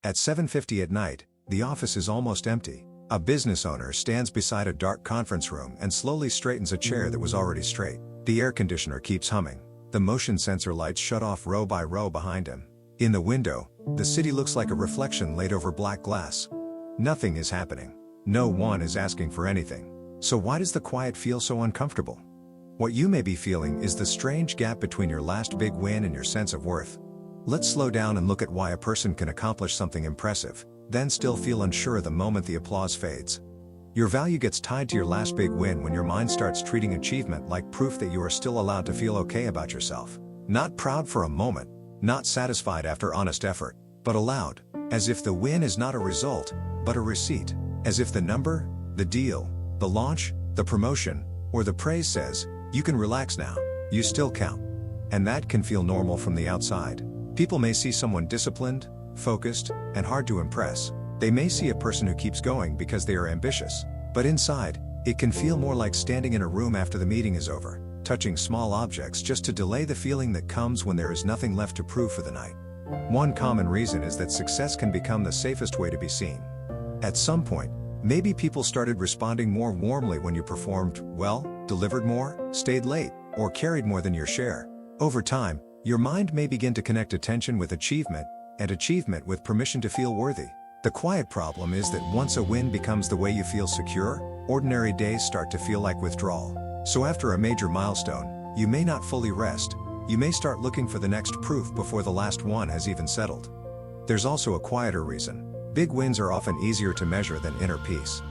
At 7:50 at night, the office is almost empty. A business owner stands beside a dark conference room and slowly straightens a chair that was already straight. The air conditioner keeps humming. The motion sensor lights shut off row by row behind him. In the window, the city looks like a reflection laid over black glass. Nothing is happening. No one is asking for anything. So why does the quiet feel so uncomfortable? What you may be feeling is the strange gap between your last big win and your sense of worth. Let's slow down and look at why a person can accomplish something impressive, then still feel unsure the moment the applause fades. Your value gets tied to your last big win when your mind starts treating achievement like proof that you are still allowed to feel okay about yourself. Not proud for a moment, not satisfied after honest effort, but allowed, as if the win is not a result, but a receipt, as if the number, the deal, the launch, the promotion, or the praise says, you can relax now, you still count. And that can feel normal from the outside. People may see someone disciplined, focused, and hard to impress. They may see a person who keeps going because they are ambitious. But inside, it can feel more like standing in a room after the meeting is over, touching small objects just to delay the feeling that comes when there is nothing left to prove for the night. One common reason is that success can become the safest way to be seen. At some point, maybe people started responding more warmly when you performed well, delivered more, stayed late, or carried more than your share. Over time, your mind may begin to connect attention with achievement, and achievement with permission to feel worthy. The quiet problem is that once a win becomes the way you feel secure, ordinary days start to feel like withdrawal. So after a major milestone, you may not fully rest. You may start looking for the next proof before the last one has even settled. There's also a quieter reason. Big wins are often easier to measure than inner peace.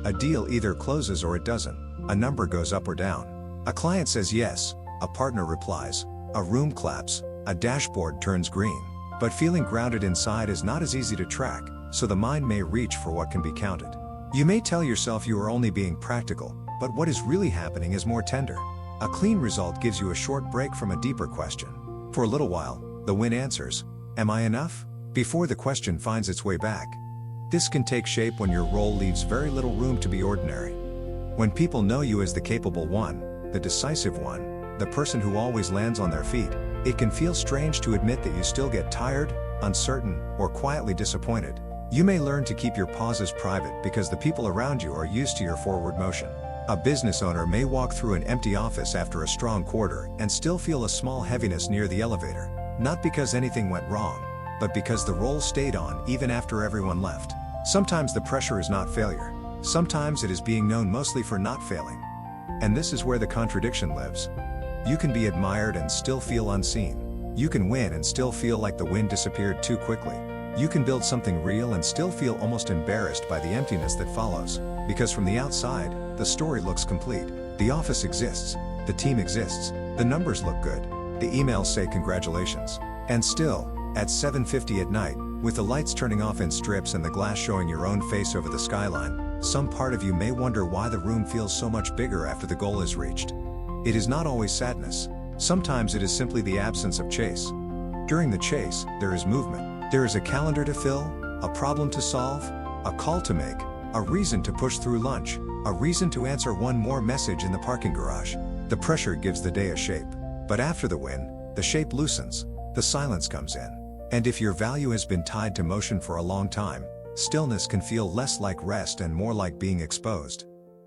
A deal either closes or it doesn't. A number goes up or down. A client says yes, a partner replies, a room claps, a dashboard turns green. But feeling grounded inside is not as easy to track, so the mind may reach for what can be counted. You may tell yourself you are only being practical, but what is really happening is more tender. A clean result gives you a short break from a deeper question. For a little while, the win answers, "Am I enough?" before the question finds its way back. This can take shape when your role leaves very little room to be ordinary. When people know you as the capable one, the decisive one, the person who always lands on their feet, it can feel strange to admit that you still get tired, uncertain, or quietly disappointed. You may learn to keep your pauses private because the people around you are used to your forward motion. A business owner may walk through an empty office after a strong quarter and still feel a small heaviness near the elevator, not because anything went wrong, but because the role stayed on even after everyone left. Sometimes the pressure is not failure. Sometimes it is being known mostly for not failing. And this is where the contradiction lives. You can be admired and still feel unseen. You can win and still feel like the win disappeared too quickly. You can build something real and still feel almost embarrassed by the emptiness that follows. Because from the outside, the story looks complete. The office exists. The team exists. The numbers look good. The emails say congratulations. And still, at 7:50 at night, with the lights turning off in strips and the glass showing your own face over the skyline, some part of you may wonder why the room feels so much bigger after the goal is reached. It is not always sadness. Sometimes it is simply the absence of chase. During the chase, there is movement. There is a calendar to fill, a problem to solve, a call to make, a reason to push through lunch, a reason to answer one more message in the parking garage. The pressure gives the day a shape. But after the win, the shape loosens, the silence comes in. And if your value has been tied to motion for a long time, stillness can feel less like rest and more like being exposed.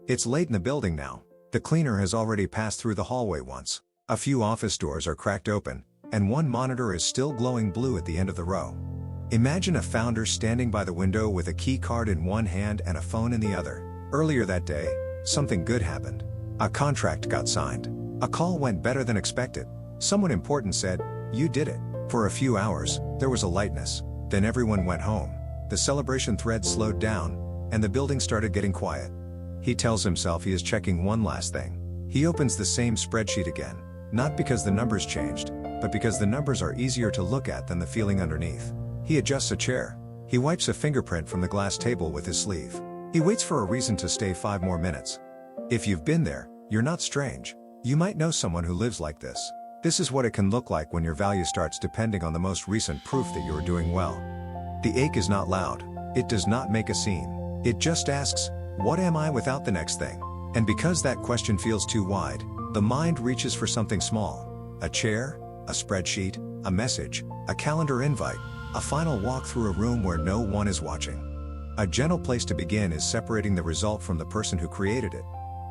It's late in the building now. The cleaner has already passed through the hallway once. A few office doors are cracked open, and one monitor is still glowing blue at the end of the row. Imagine a founder standing by the window with a key card in one hand and a phone in the other. Earlier that day, something good happened. A contract got signed. A call went better than expected. Someone important said, "You did it." For a few hours, there was a lightness. Then everyone went home. The celebration thread slowed down, and the building started getting quiet. He tells himself he is checking one last thing. He opens the same spreadsheet again, not because the numbers changed, but because the numbers are easier to look at than the feeling underneath. He adjusts a chair. He wipes a fingerprint from the glass table with his sleeve. He waits for a reason to stay 5 more minutes. If you've been there, you're not strange. You might know someone who lives like this. This is what it can look like when your value starts depending on the most recent proof that you are doing well. The ache is not loud. It does not make a scene. It just asks, what am I without the next thing? And because that question feels too wide, the mind reaches for something small. A chair, a spreadsheet, a message, a calendar invite. A final walk through a room where no one is watching. A gentle place to begin is separating the result from the person who created it.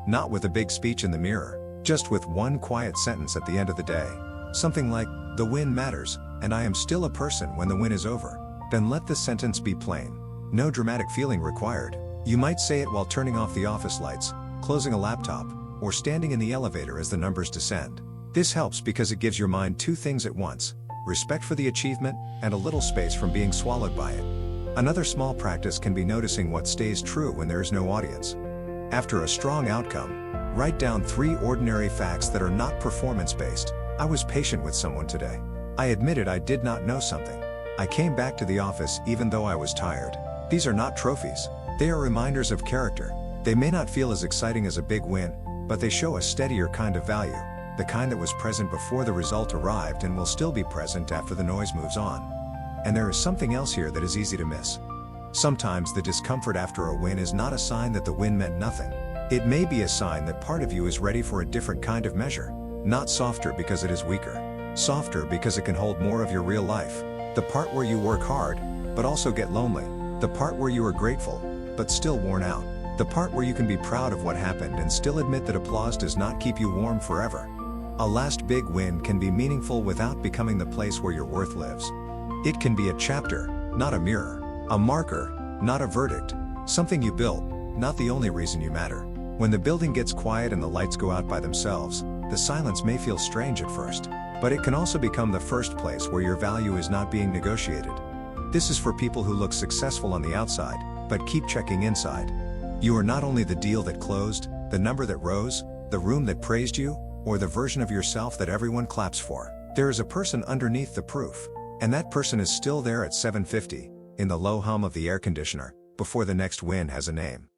Not with a big speech in the mirror, just with one quiet sentence at the end of the day. Something like, "The win matters, and I am still a person when the win is over." Then let the sentence be plain. No dramatic feeling required. You might say it while turning off the office lights, closing a laptop, or standing in the elevator as the numbers descend. This helps because it gives your mind two things at once: respect for the achievement, and a little space from being swallowed by it. Another small practice can be noticing what stays true when there is no audience. After a strong outcome, write down 3 ordinary facts that are not performance-based. I was patient with someone today. I admitted I did not know something. I came back to the office even though I was tired. These are not trophies. They are reminders of character. They may not feel as exciting as a big win, but they show a steadier kind of value, the kind that was present before the result arrived and will still be present after the noise moves on. And there is something else here that is easy to miss. Sometimes the discomfort after a win is not a sign that the win meant nothing. It may be a sign that part of you is ready for a different kind of measure. Not softer because it is weaker. Softer because it can hold more of your real life. The part where you work hard, but also get lonely. The part where you are grateful, but still worn out. The part where you can be proud of what happened and still admit that applause does not keep you warm forever. A last big win can be meaningful without becoming the place where your worth lives. It can be a chapter, not a mirror. A marker, not a verdict. Something you built, not the only reason you matter. When the building gets quiet and the lights go out by themselves, the silence may feel strange at first, but it can also become the first place where your value is not being negotiated. This is for people who look successful on the outside, but keep checking inside. You are not only the deal that closed, the number that rose, the room that praised you, or the version of yourself that everyone claps for. There is a person underneath the proof. And that person is still there at 7:50, in the low hum of the air conditioner, before the next win has a name.